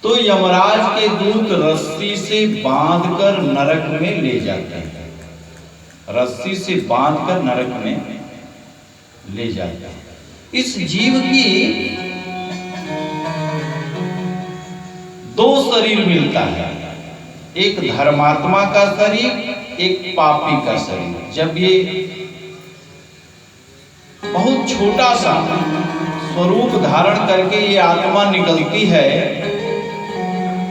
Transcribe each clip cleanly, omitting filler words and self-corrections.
तो यमराज के दूत रस्सी से बांधकर नरक में ले जाते हैं, रस्सी से बांधकर नरक में ले जाते हैं। इस जीव की दो शरीर मिलता है, एक धर्मात्मा का शरीर, एक पापी का शरीर। जब ये बहुत छोटा सा स्वरूप धारण करके ये आत्मा निकलती है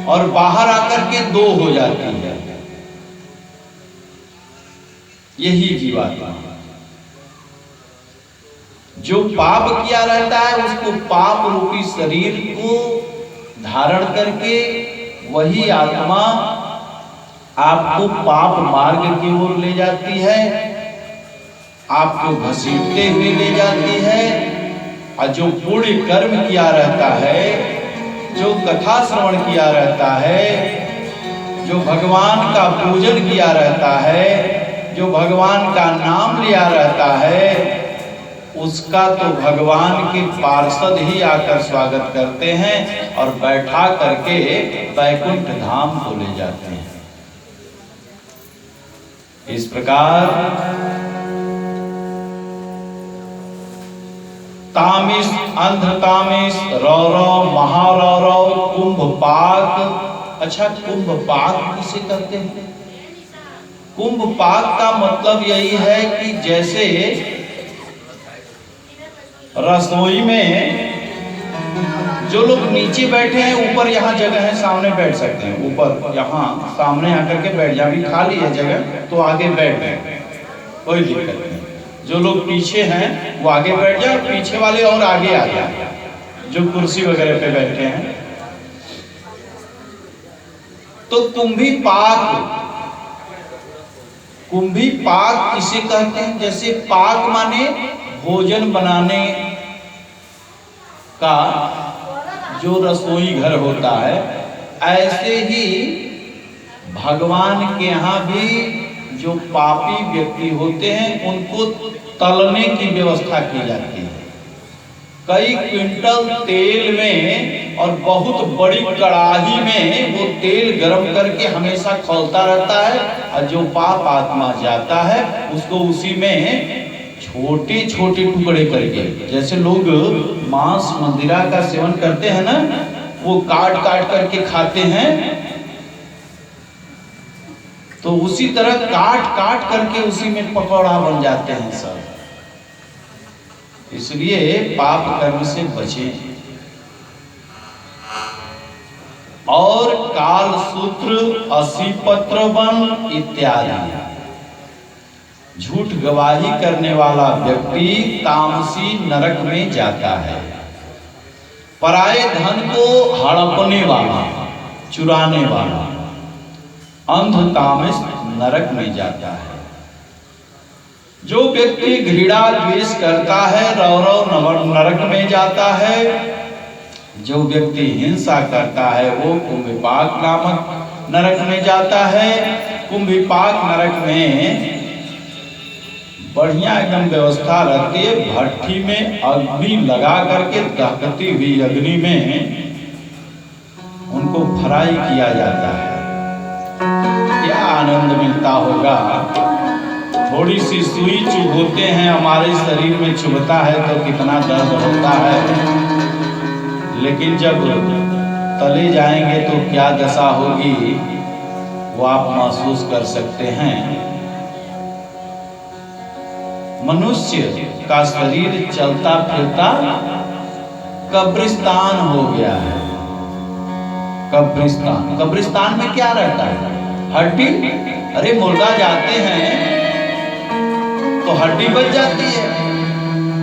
और बाहर आकर के दो हो जाती है, यही जीवात्मा। जो पाप किया रहता है उसको पाप रूपी शरीर को धारण करके वही आत्मा आपको पाप मार्ग की ओर ले जाती है, आपको घसीटते हुए ले जाती है। और जो पुण्य कर्म किया रहता है, जो कथा श्रवण किया रहता है, जो भगवान का पूजन किया रहता है, जो भगवान का नाम लिया रहता है, उसका तो भगवान के पार्षद ही आकर स्वागत करते हैं और बैठा करके वैकुंठ धाम को ले जाते हैं। इस प्रकार तामिस, अंधतामिस, रौरव, महारौरव, कुंभपाक। अच्छा, कुंभपाक किसे कहते हैं? कुंभपाक का मतलब यही है कि जैसे रसोई में जो लोग नीचे बैठे हैं, ऊपर यहाँ जगह है, सामने बैठ सकते हैं, ऊपर यहाँ सामने आकर के बैठ जाए, अभी खाली है जगह तो आगे बैठ जाए, कोई दिक्कत नहीं। जो लोग पीछे हैं वो आगे बैठ जाए, पीछे वाले और आगे आ जाए, जो कुर्सी वगैरह पे बैठे हैं। तो कुंभी पाक किसे कहते हैं? जैसे पाक माने भोजन बनाने का जो रसोई घर होता है, ऐसे ही भगवान के यहाँ भी जो पापी व्यक्ति होते हैं उनको तलने की व्यवस्था की जाती है। कई क्विंटल तेल में और बहुत बड़ी कड़ाही में वो तेल गरम करके हमेशा खौलता रहता है, और जो पाप आत्मा जाता है उसको उसी में छोटे छोटे टुकड़े करके, जैसे लोग मांस मंदिरा का सेवन करते हैं ना, वो काट काट करके खाते हैं, तो उसी तरह काट काट करके उसी में पकौड़ा बन जाते हैं सब। इसलिए पाप कर्म से बचें। और काल सूत्र, असी पत्र वन इत्यादि, झूठ गवाही करने वाला व्यक्ति तामसी नरक में जाता है। पराये धन को हड़पने वाला, चुराने वाला अंध तामस नरक में जाता है। जो व्यक्ति घृणा द्वेष करता है रौरव नरक में जाता है। जो व्यक्ति हिंसा करता है वो कुंभिपाक नामक नरक में जाता है। कुंभिपाक नरक में बढ़िया एकदम व्यवस्था रहती है, भट्ठी में अग्नि लगा करके दहकती हुई अग्नि में उनको फ्राई किया जाता है। क्या आनंद मिलता होगा। थोड़ी सी सुई चुभोते हैं, हमारे शरीर में चुभता है तो कितना दर्द होता है, लेकिन जब तले जाएंगे तो क्या दशा होगी वो आप महसूस कर सकते हैं। मनुष्य का शरीर चलता फिरता कब्रिस्तान हो गया है। कब्रिस्तान में क्या रहता है? हड्डी। अरे मुर्दा जाते हैं तो हड्डी बच जाती है,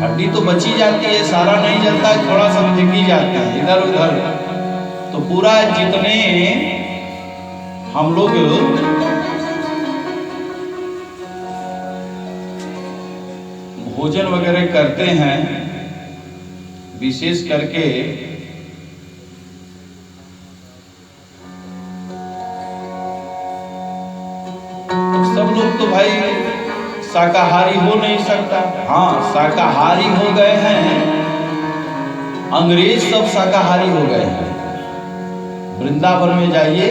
हड्डी तो बची जाती है, सारा नहीं जलता है, थोड़ा सा फेंकी जाता है इधर उधर। तो पूरा जितने हम लोग भोजन वगैरह करते हैं, विशेष करके सब लोग तो भाई शाकाहारी हो नहीं सकता। हाँ, शाकाहारी हो गए हैं, अंग्रेज सब शाकाहारी हो गए हैं। वृंदावन में जाइए,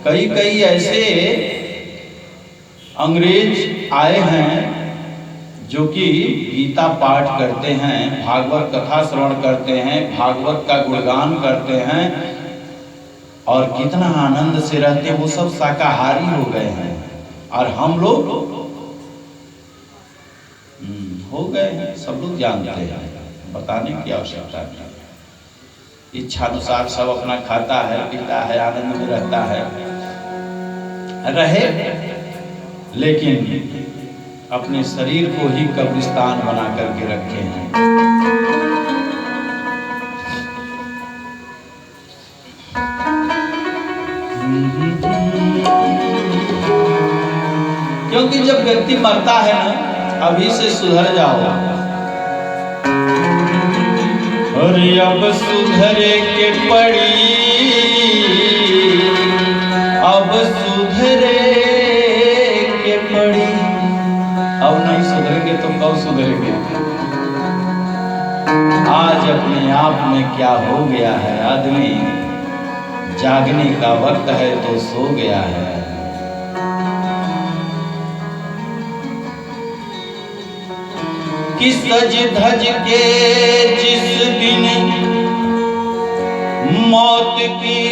कई कई ऐसे अंग्रेज आए हैं जो कि गीता पाठ करते हैं, भागवत कथा श्रवण करते हैं, भागवत का गुणगान करते हैं और कितना आनंद से रहते हैं। वो सब शाकाहारी हो गए हैं और हम लोग हो गए हैं। सब लोग जानते हैं, बताने की आवश्यकता नहीं। इच्छानुसार सब अपना खाता है, पीता है, आनंद में रहता है, रहे, लेकिन अपने शरीर को ही कब्रिस्तान बना करके रखे हैं। क्योंकि जब व्यक्ति मरता है ना, अभी से सुधर जाओ। अरे अब सुधरे के पड़ी, अब सुधरे के पड़ी। अब नहीं सुधरेंगे तो कब सुधरेंगे? आज अपने आप में क्या हो गया है आदमी, जागने का वक्त है तो सो गया है। कि सज धज के जिस दिन मौत की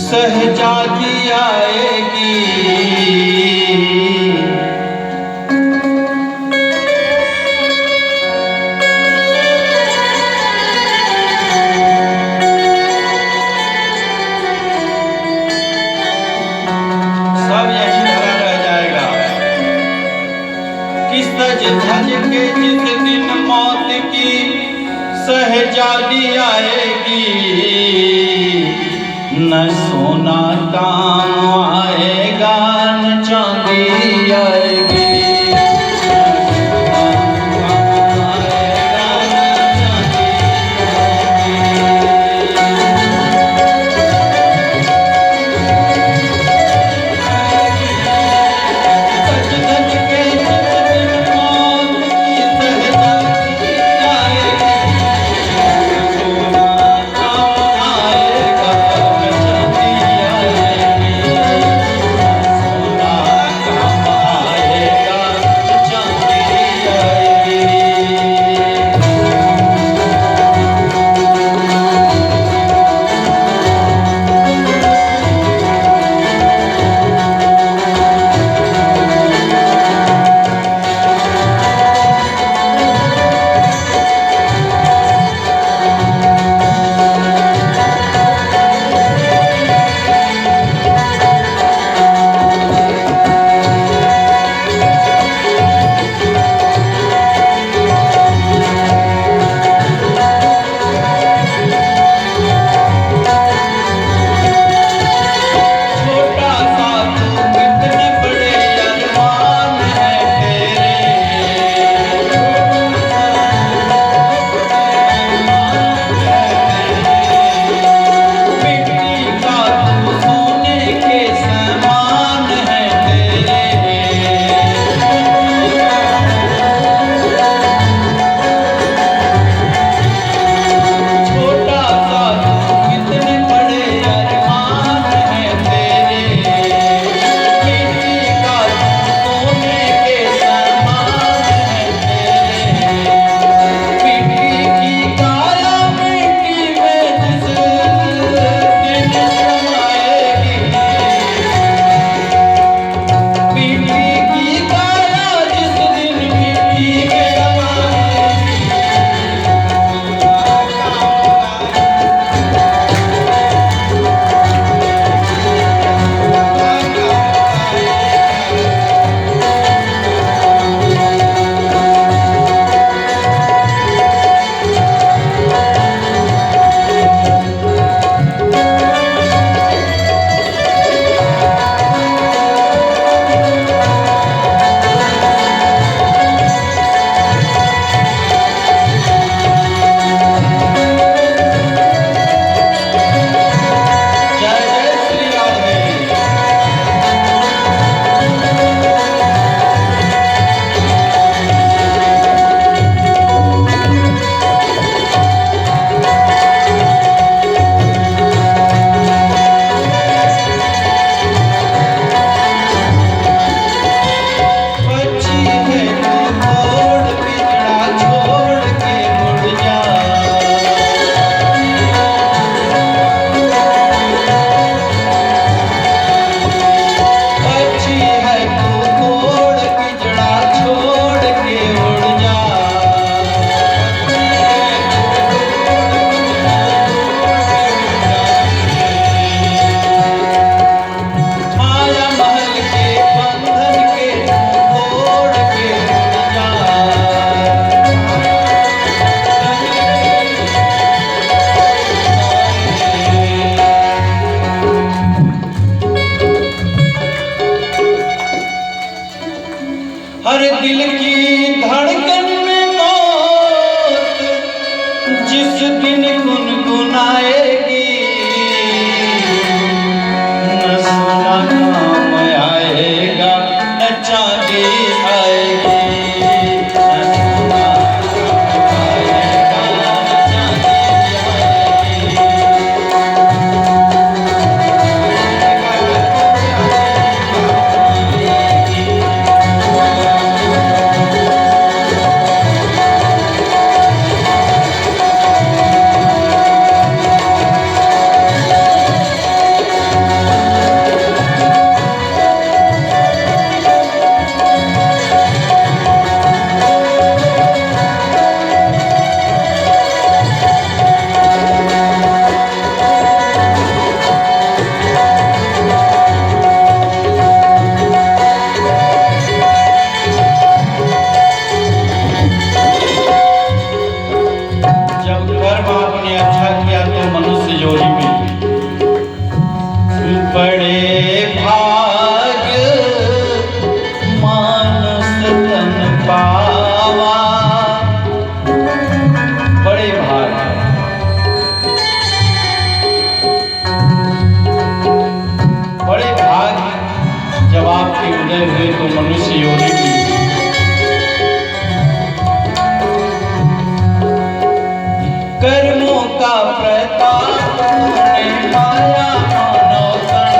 सहजादी आएगी, सब यही धरा रह जाएगा। कि सज धज के जिस दिन मौत की सहजादी आएगी, न सोना काम आएगा न चांदी आएगी। जिस दिन गुनगुनाएगी न सोना काम आएगा न चांदी आएगी। तो मनुष्य योनि की कर्मों का प्रताप तूने पाया मानव तन।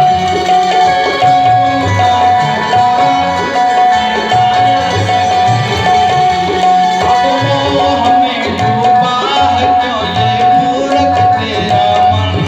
अब मोह में डूबा है क्यों ये मूर्ख तेरा मन।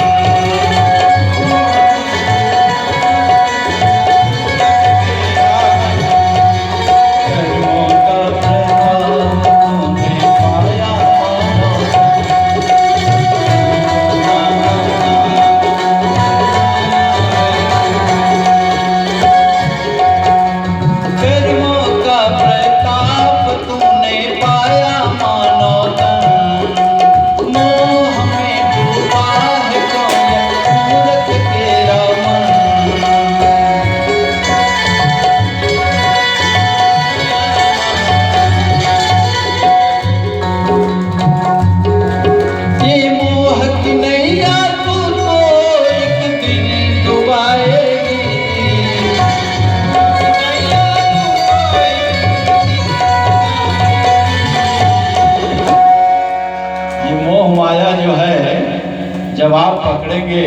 माया जो है जब आप पकड़ेंगे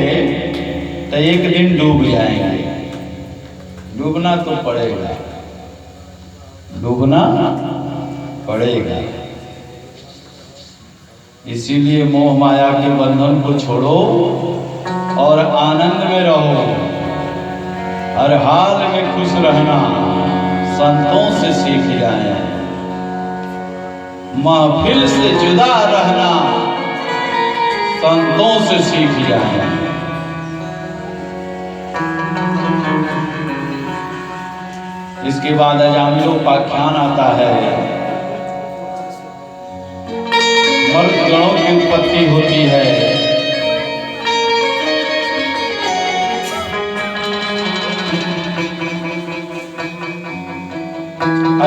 तो एक दिन डूब जाएंगे। डूबना तो पड़ेगा, डूबना पड़ेगा। इसीलिए मोह माया के बंधन को छोड़ो और आनंद में रहो। हर हाल में खुश रहना संतों से सीख जाए। महफिल से जुदा रहना संतों से सीख जाए। इसके बाद अजामिलोपाख्यान आता है। मर्द गणों की उत्पत्ति होती है।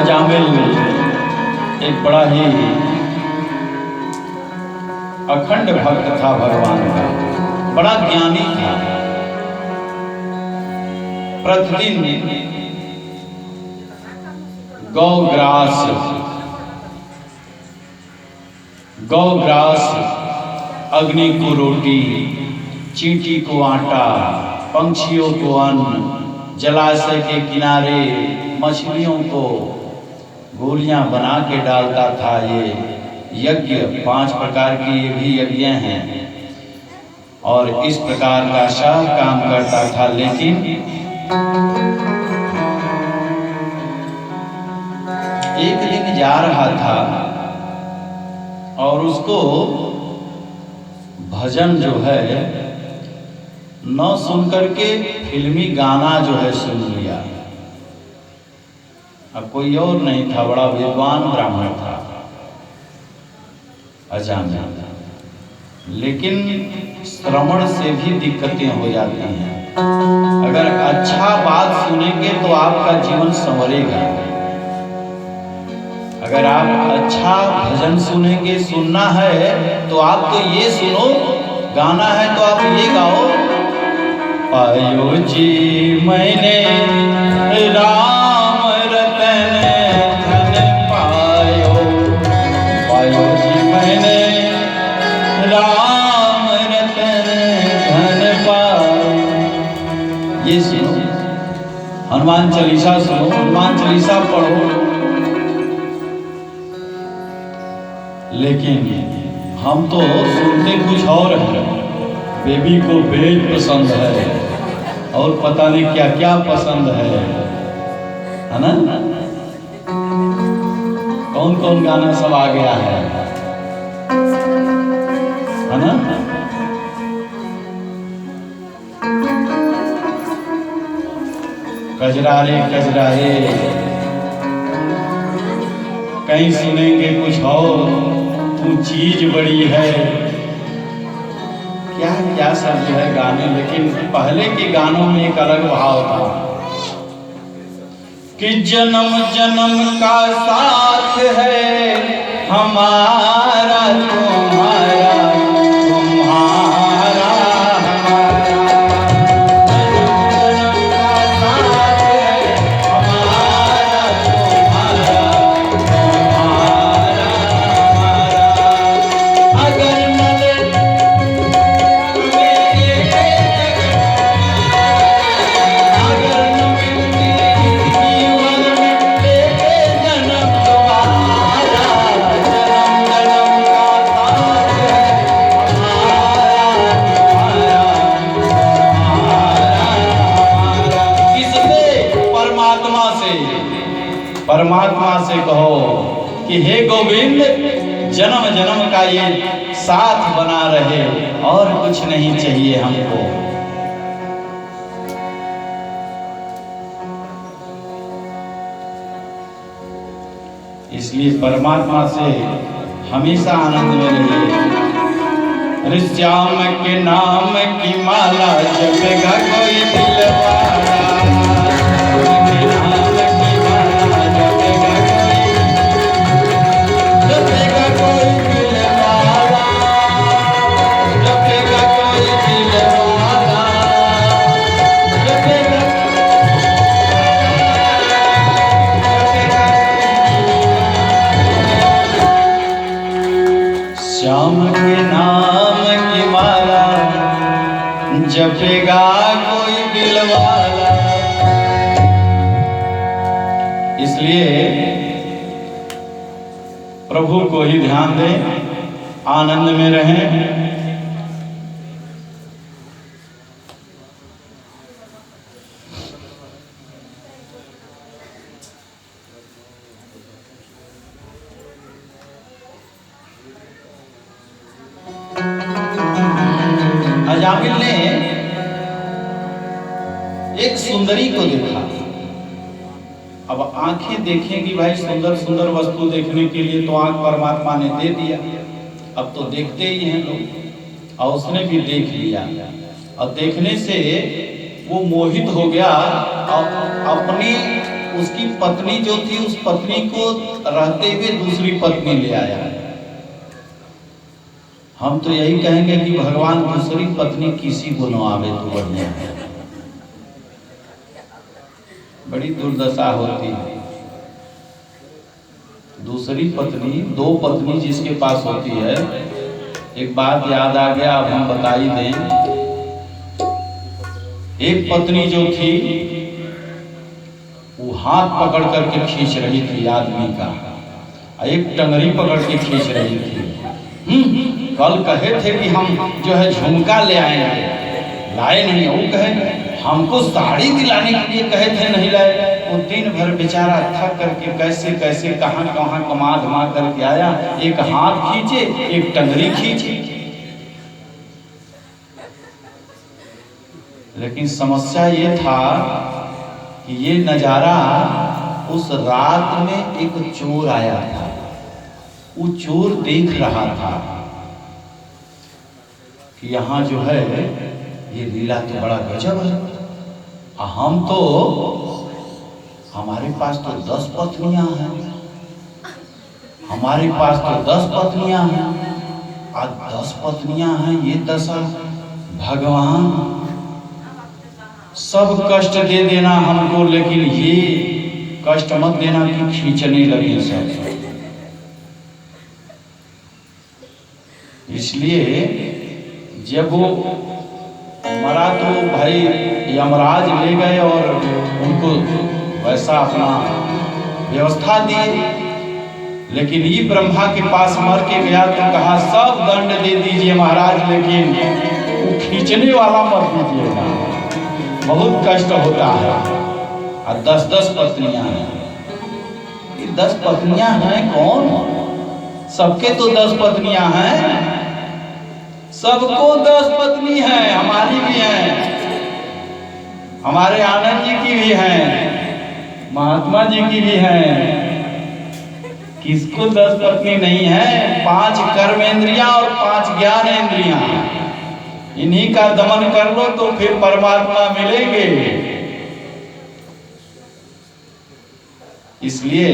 अजामिल एक बड़ा ही अखंड भक्त था भगवान का, बड़ा ज्ञानी था। प्रतिदिन गौग्रास अग्नि को रोटी, चींटी को आटा, पंछियों को अन्न, जलाशय के किनारे मछलियों को गोलियां बना के डालता था। ये यज्ञ 5 प्रकार के ये भी यज्ञ हैं और इस प्रकार का शाह काम करता था। लेकिन एक दिन जा रहा था और उसको भजन जो है न सुनकर के फिल्मी गाना जो है सुन लिया। अब कोई और नहीं था, बड़ा विद्वान ब्राह्मण था अजामिल। लेकिन श्रवण से भी दिक्कतें हो जाती हैं। अगर अच्छा बात सुनेंगे तो आपका जीवन संवरेगा। अगर आप अच्छा भजन सुनेंगे, सुनना है तो आप तो ये सुनो, गाना है तो आप ये गाओ, पायो जी मैंने राम रतन धन पायो, पायो जी मैंने राम रतन धन पायो। ये सुनो, हनुमान चालीसा सुनो, हनुमान चालीसा पढ़ो। लेकिन हम तो सुनते कुछ और हैं, बेबी को बेज पसंद है और पता नहीं क्या क्या पसंद है ना? कौन कौन गाना सब आ गया है ना? कजरारे कजरारे, कहीं सुनेंगे कुछ और, तू चीज बड़ी है, क्या क्या सब जो है गाने। लेकिन पहले के गानों में एक अलग भाव था कि जन्म जन्म का साथ है हमारा तुम्हारा, तुम्हारा परमात्मा से कहो कि हे गोविंद, जन्म जन्म का ये साथ बना रहे, और कुछ नहीं चाहिए हमको। इसलिए परमात्मा से हमेशा आनंद में रहिए। श्याम के नाम की माला जपेगा कोई दिलवाला, श्याम के नाम की माला जपेगा कोई दिलवाला। इसलिए प्रभु को ही ध्यान दें, आनंद में रहें। अजामिल ने एक सुंदरी को देखा। अब आंखें देखेंगी भाई, सुंदर सुंदर वस्तु देखने के लिए तो आंख परमात्मा ने दे दिया, अब तो देखते ही हैं लोग। और उसने भी देख लिया, और देखने से वो मोहित हो गया, और अपनी उसकी पत्नी जो थी, उस पत्नी को रहते हुए दूसरी पत्नी ले आया। हम तो यही कहेंगे कि भगवान दूसरी पत्नी किसी को न आवे तो बढ़िया है। बड़ी दुर्दशा होती है। दूसरी पत्नी, दो पत्नी जिसके पास होती है, एक बात याद आ गया, अब हम बता ही दें। एक पत्नी जो थी वो हाथ पकड़ करके खींच रही थी आदमी का, एक टंगरी पकड़ के खींच रही थी। कल कहे थे कि हम जो है झुमका ले आएंगे, लाए नहीं। वो कहे हमको साड़ी दिलाने के लिए कहे थे, नहीं लाए। वो दिन भर बेचारा थक करके कैसे कैसे कहां कहां कमा धमा करके आया, एक हाथ खींचे, एक टंगरी खींचे। लेकिन समस्या ये था कि ये नजारा उस रात में एक चोर आया था। वो चोर देख रहा था कि यहाँ जो है ये लीला तो बड़ा गजब है। हम तो, हमारे पास तो 10 पत्नियां हैं, हमारे पास तो 10 पत्नियां हैं, आज 10 पत्नियां हैं, ये दशा। भगवान सब कष्ट दे देना हमको, लेकिन ये कष्ट मत देना कि खींचने लगे सब। इसलिए जब वो मरा तो भाई यमराज ले गए और उनको वैसा अपना व्यवस्था दी, लेकिन ये ब्रह्मा के पास मर के गया तो कहा सब दंड दे दीजिए महाराज, लेकिन वो खींचने वाला मत दीजिएगा, बहुत कष्ट होता है। और 10-10 पत्नियां हैं, ये 10 पत्नियां हैं कौन? सबके तो 10 पत्नियां हैं, सबको 10 पत्नी है, हमारी भी है, हमारे आनंद जी की भी है, महात्मा जी की भी है। किसको 10 पत्नी नहीं है? 5 कर्मेंद्रियां और 5 ज्ञानेंद्रियां, इन्हीं का दमन कर लो तो फिर परमात्मा मिलेंगे। इसलिए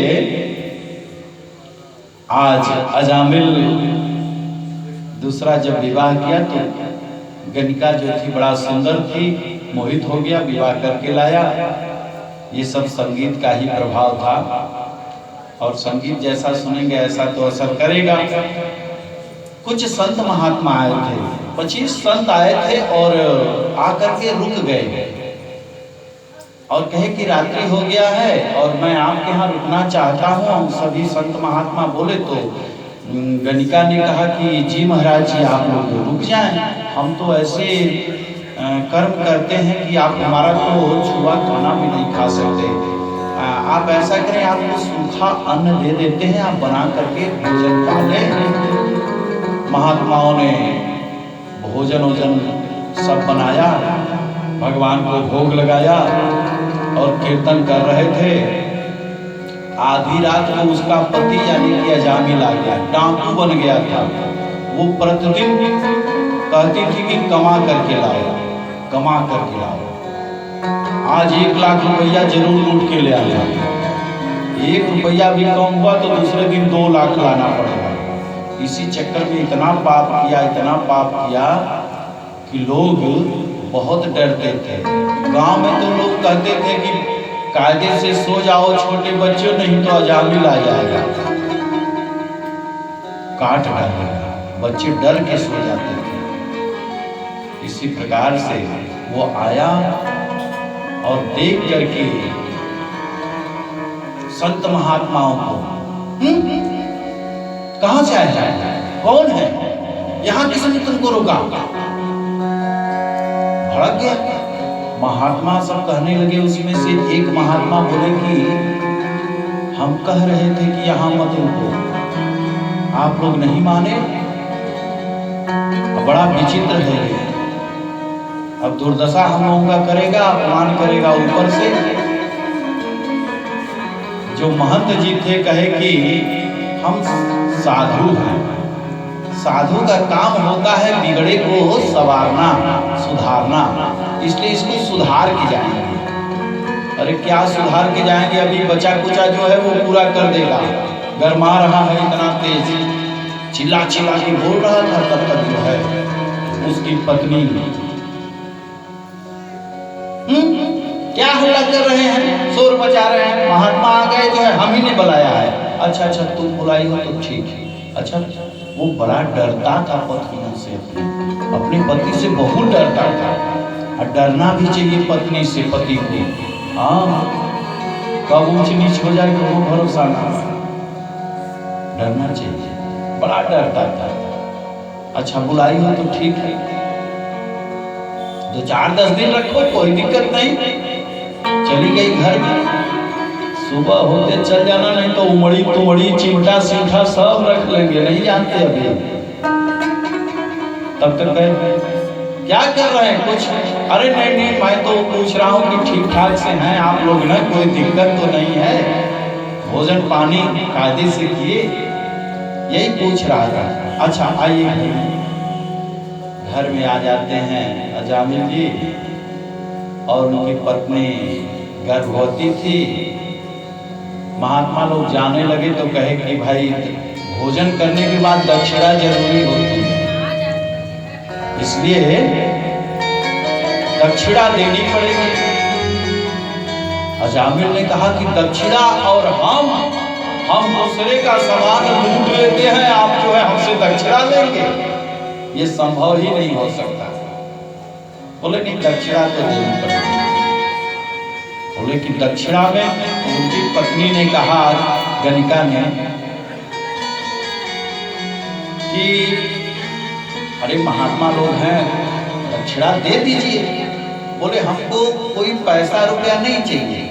आज अजामिल दूसरा जब विवाह किया तो गणिका जो थी बड़ा सुंदर थी, मोहित हो गया, विवाह करके लाया। ये सब संगीत का ही प्रभाव था, और संगीत जैसा सुनेंगे ऐसा तो असर करेगा। कुछ संत महात्मा आए थे, 25 संत आए थे और आकर के रुक गए और कहे कि रात्रि हो गया है और मैं आपके यहाँ रुकना चाहता हूँ। सभी संत महात्मा बोले तो गणिका ने कहा कि जी महाराज जी आप लोग रुक जाएं, हम तो ऐसे कर्म करते हैं कि आप हमारा तो छुआ खाना भी नहीं खा सकते। आप ऐसा करें, आपको सूखा अन्न दे देते हैं, आप बना करके भोजन खा लें। महात्माओं ने भोजन वोजन सब बनाया, भगवान को भोग लगाया और कीर्तन कर रहे थे। आधी रात को उसका पति यानी कि अजामिल आ गया, डाकू बन गया था। वो प्रतिदिन कहती थी कि कमा करके लाओ, कमा करके लाओ, आज 1 लाख रुपया जरूर लूट के ले आया। 1 रुपया भी कम हुआ तो दूसरे दिन 2 लाख लाना पड़ेगा। इसी चक्कर में इतना पाप किया, इतना पाप किया कि लोग बहुत डरते थे। गांव में तो लोग कहते थे कि कायदे से सो जाओ छोटे बच्चों, नहीं तो अजामिल आ जाएगा, काट डालेगा। बच्चे डर के सो जाते थे। इसी प्रकार से वो आया और देख करके संत महात्माओं को, कहां से आया, कौन है, यहां किसने तुमको रोका? भड़क गया। महात्मा सब कहने लगे, उसमें से एक महात्मा बोले कि हम कह रहे थे कि यहां मत रुको, आप लोग नहीं माने। बड़ा विचित्र है ये, अब दुर्दशा हम लोगों का करेगा, अपमान करेगा। ऊपर से जो महंत जी थे कहे कि हम साधु हैं, साधु का काम होता है बिगड़े को संवारना, सुधारना, इसलिए इसको सुधार के जाएंगे। अरे क्या सुधार के जाएंगे, अभी बचा कुचा जो है वो पूरा कर देगा। गरमा रहा है इतना तेज, चिल्ला चिल्ला के बोल रहा था, तब तक जो है उसकी पत्नी क्या हल्ला कर रहे हैं, शोर मचा रहे हैं। महात्मा आ गए, जो है हम ही ने बुलाया है। अच्छा अच्छा तुम बुलाई हो तो ठीक है। अच्छा, वो बड़ा डरता था पत्नियों से, अपने पति से बहुत डरता था। और डरना भी चाहिए पत्नी से, पति को। हाँ, कब ऊंच नीच हो जाए तो भरोसा ना, डरना चाहिए, बड़ा डरता था। अच्छा बुलाई हो तो ठीक है, 2-4-10 दिन रखो, कोई दिक्कत नहीं। चली गई घर में, सुबह होते चल जाना, नहीं तो उमड़ी तुमड़ी चिमटा सीठा सब रख लेंगे, नहीं जानते अभी। तब तक क्या कर रहे हैं कुछ? अरे नहीं नहीं, मैं तो पूछ रहा हूँ कि ठीक ठाक से हैं आप लोग ना, कोई दिक्कत तो नहीं है, भोजन पानी कायदे से किए, यही पूछ रहा था। अच्छा आइए, घर में आ जाते हैं अजामिल जी, और उनकी पत्नी गर्भवती थी। महात्मा लोग जाने लगे तो कहे कि भाई भोजन करने के बाद दक्षिणा जरूरी होती है, इसलिए दक्षिणा देनी पड़ेगी। अजामिल ने कहा कि दक्षिणा और हम दूसरे का सामान लूट लेते हैं, आप जो है हमसे दक्षिणा लेंगे, ये संभव ही नहीं हो सकता। बोले नहीं, दक्षिणा तो देनी पड़ेगी। बोले कि दक्षिणा में उनकी पत्नी ने कहा, गणिका ने, कि अरे महात्मा लोग हैं, दक्षिणा दे दीजिए। बोले हमको कोई पैसा रुपया नहीं चाहिए,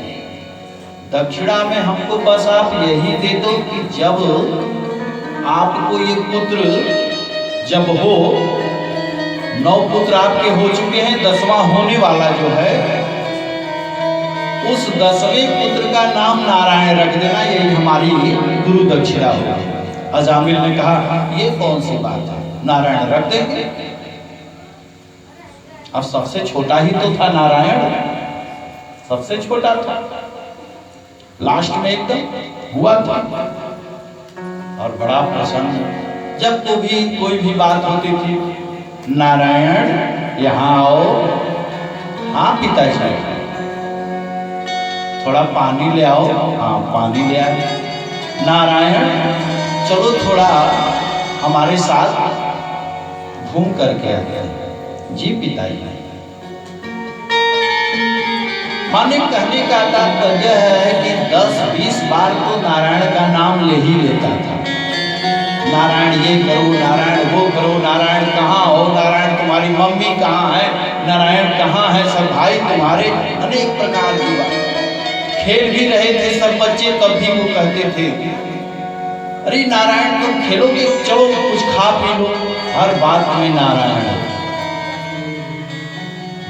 दक्षिणा में हमको बस आप यही दे दो कि जब आपको ये पुत्र जब हो, 9 पुत्र आपके हो चुके हैं, 10वां होने वाला जो है, उस 10वें पुत्र का नाम नारायण रख देना, यही हमारी गुरु दक्षिणा होगी। अजामिल ने कहा ये कौन सी बात है, नारायण रख देंगे। अब सबसे छोटा ही तो था नारायण, सबसे छोटा था, लास्ट में एकदम हुआ था। और बड़ा प्रसन्न, जब तो भी कोई भी बात होती थी, नारायण यहाँ आओ, हाँ पिताजी थोड़ा पानी ले आओ, हाँ पानी ले आए। नारायण चलो थोड़ा हमारे साथ घूम करके आते हैं। जी पिताजी। माने कहने का तात्पर्य है कि 10-20 बार तो नारायण का नाम ले ही लेता था। नारायण ये करो, नारायण वो करो, नारायण कहाँ हो, नारायण तुम्हारी मम्मी कहाँ है, नारायण कहाँ है सब भाई तुम्हारे, अनेक प्रकार की बात। खेल भी रहे थे सब बच्चे, तब भी वो कहते थे अरे नारायण तुम खेलोगे, चलो कुछ खा पी लो, हर बात में नारायण।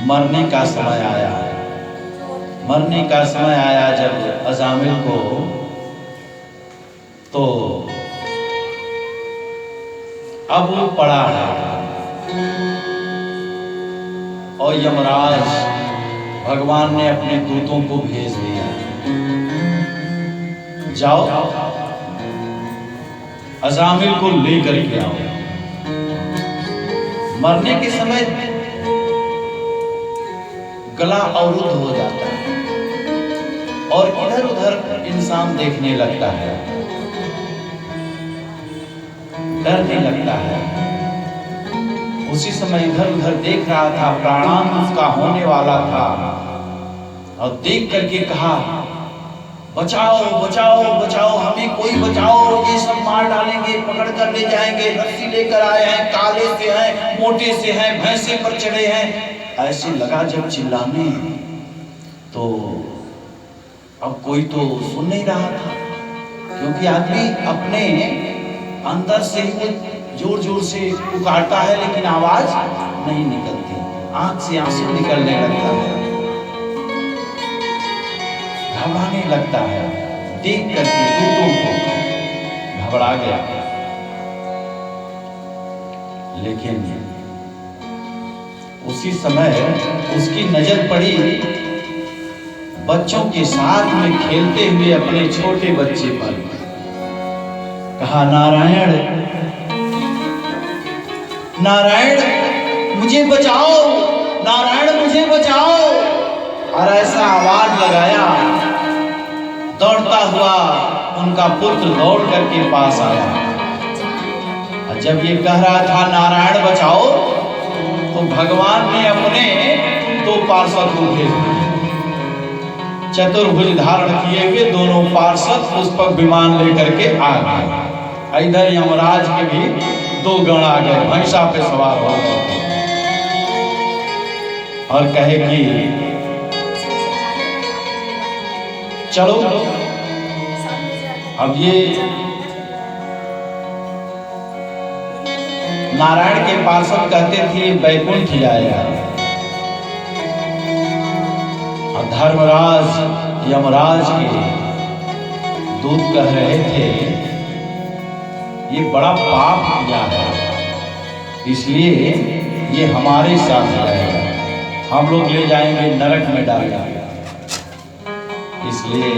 मरने का समय आया, मरने का समय आया जब अजामिल को, तो अब वो पड़ा है और यमराज भगवान ने अपने दूतों को भेज दिया, जाओ अजामिल को लेकर के आओ। मरने के समय गला अवरुद्ध हो जाता है और इधर उधर इंसान देखने लगता है, डरने लगता है। उसी समय इधर उधर देख रहा था, प्राणांत उसका होने वाला था, और देख करके कहा बचाओ बचाओ बचाओ, हमें कोई बचाओ, ये सब मार डालेंगे, पकड़ कर ले जाएंगे, रस्सी लेकर आए हैं, काले से हैं, मोटे से हैं, भैंसे पर चढ़े हैं। ऐसे लगा जब चिल्लाने, तो अब कोई तो सुन नहीं रहा था, क्योंकि आदमी अपने अंदर से ही जोर जोर से पुकारता है, लेकिन आवाज नहीं निकलती, आंख से आंसू निकलने लगता है, घबराने लगता है। देख करके दूतों को घबरा गया, लेकिन उसी समय उसकी नजर पड़ी बच्चों के साथ में खेलते हुए अपने छोटे बच्चे पर। कहा नारायण नारायण मुझे बचाओ, नारायण मुझे बचाओ। और ऐसा आवाज लगाया, दौड़ता हुआ उनका पुत्र दौड़ करके पास आया। और जब ये कह रहा था नारायण बचाओ, तो भगवान ने अपने 2 पार्षद को भेज दिया, चतुर्भुज धारण किए हुए दोनों पार्षद पुष्पक विमान लेकर के आ गए। इधर यमराज के भी 2 गण आ गए, भैंसा पे सवार हो गए, और कहे कि चलो अब ये नारायण के पार्षद कहते थे बैकुंठ जाएगा, और धर्मराज यमराज के दूत कह रहे थे ये बड़ा पाप किया है, इसलिए ये हमारे साथ जाएगा, हम लोग ले जाएंगे नरक में डालेंगे। इसलिए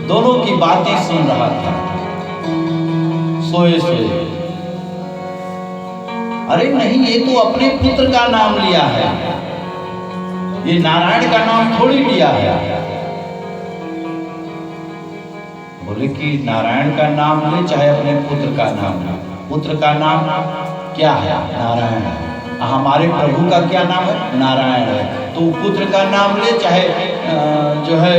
दोनों की बातें सुन रहा था। सोए सोए। अरे नहीं, ये तो अपने पुत्र का नाम लिया है, ये नारायण का नाम थोड़ी लिया है। बोले कि नारायण का नाम ले चाहे अपने पुत्र का नाम ले, पुत्र का नाम क्या है? नारायण है। हमारे प्रभु का क्या नाम है? नारायण है। तो पुत्र का नाम ले चाहे जो है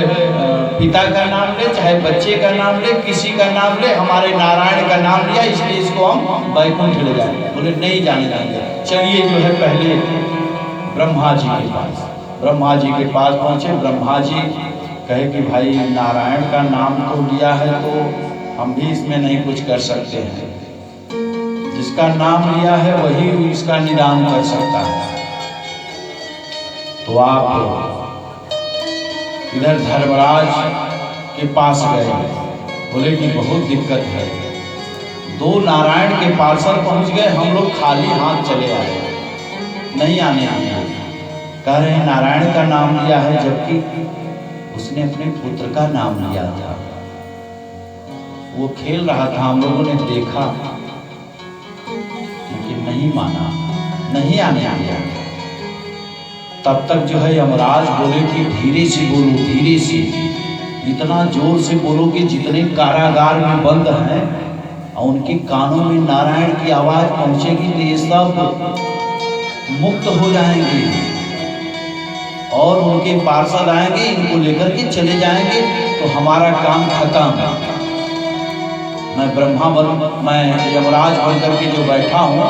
पिता का नाम ले, चाहे बच्चे का नाम ले, किसी का नाम ले, हमारे नारायण का नाम लिया इसलिए इसको हम वैकुंठ ले जाएंगे। बोले नहीं जाने देंगे। चलिए जो है पहले ब्रह्मा जी के पास, ब्रह्मा जी के पास पहुंचे। ब्रह्मा जी कहे कि भाई नारायण का नाम तो लिया है तो हम भी इसमें नहीं कुछ कर सकते हैं, जिसका नाम लिया है वही इसका निदान कर सकता है। तो आप इधर धर्मराज के पास गए, बोले कि बहुत दिक्कत है। 2 नारायण के पार्षद पहुंच गए, हम लोग खाली हाथ चले आए, नहीं आने आने। कह रहे हैं नारायण का नाम लिया है, जबकि उसने अपने पुत्र का नाम लिया था। वो खेल रहा था, हम लोगों ने देखा लेकिन नहीं माना, नहीं आने आया। तब तक जो है यमराज बोले कि धीरे से बोलो, धीरे से, इतना जोर से बोलो कि जितने कारागार में बंद हैं और उनके कानों में नारायण की आवाज पहुंचेगी तो ये सब मुक्त हो जाएंगे और उनके पार्षद आएंगे, इनको लेकर के चले जाएंगे तो हमारा काम खत्म। मैं ब्रह्मा मैं यमराज बन करके जो बैठा हूँ,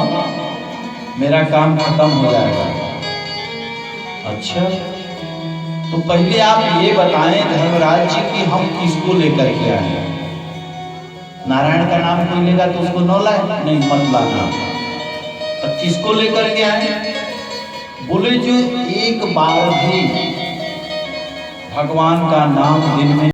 मेरा काम खत्म हो जाएगा। अच्छा, तो पहले आप ये बताएं धर्मराज जी कि हम किसको लेकर के आए? नारायण का नाम कोई लेगा तो उसको न लाए? नहीं, मत लाना। तो किसको लेकर के आए? बोले जो एक बार भी भगवान का नाम दिन में